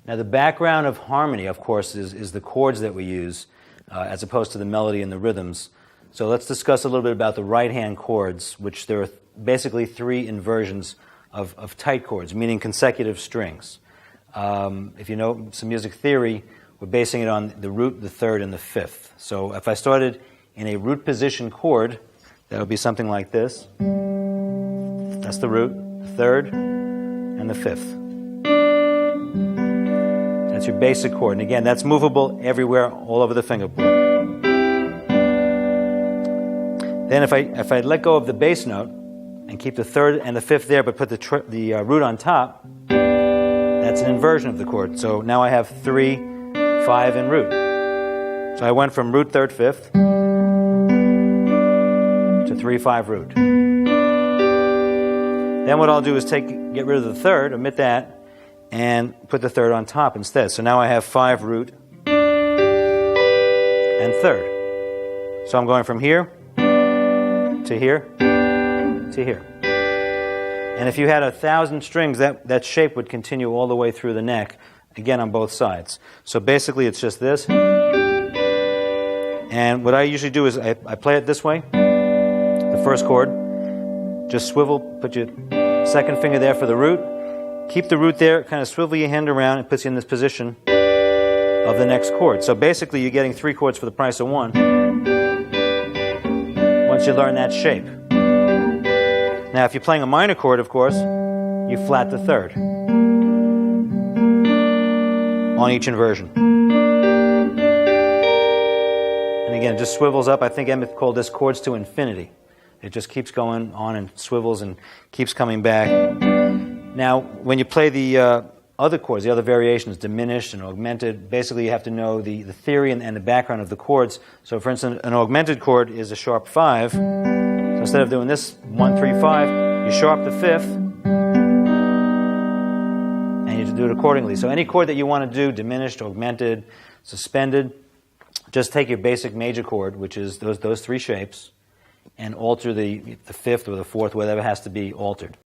Now the background of harmony, of course, is the chords that we use as opposed to the melody and the rhythms. So let's discuss a little bit about the right-hand chords, which there are basically three inversions of tight chords, meaning consecutive strings. If you know some music theory, we're basing it on the root, the third, and the fifth. So if I started in a root position chord, that would be something like this. That's the root, the third, and the fifth. That's your basic chord. And again, that's movable everywhere, all over the fingerboard. Then if I let go of the bass note and keep the third and the fifth there, but put the root on top, that's an inversion of the chord. So now I have 3, 5, and root. So I went from root, third, fifth to 3, 5, root. Then what I'll do is get rid of the third, omit that, and put the third on top instead. So now I have 5, root, and third. So I'm going from here to here to here. And if you had 1,000 strings, that shape would continue all the way through the neck, again on both sides. So basically it's just this. And what I usually do is I play it this way, the first chord. Just swivel, put your second finger there for the root. Keep the root there, kind of swivel your hand around, and puts you in this position of the next chord. So basically you're getting 3 chords for the price of 1 once you learn that shape. Now if you're playing a minor chord, of course, you flat the third on each inversion. And again, it just swivels up. I think Emmett called this chords to infinity. It just keeps going on and swivels and keeps coming back. Now, when you play the other chords, the other variations, diminished and augmented, basically you have to know the theory and the background of the chords. So for instance, an augmented chord is a sharp 5. So instead of doing this 1, 3, 5, you sharp the 5th, and you do it accordingly. So any chord that you want to do, diminished, augmented, suspended, just take your basic major chord, which is those 3 shapes, and alter the 5th or the 4th, whatever has to be altered.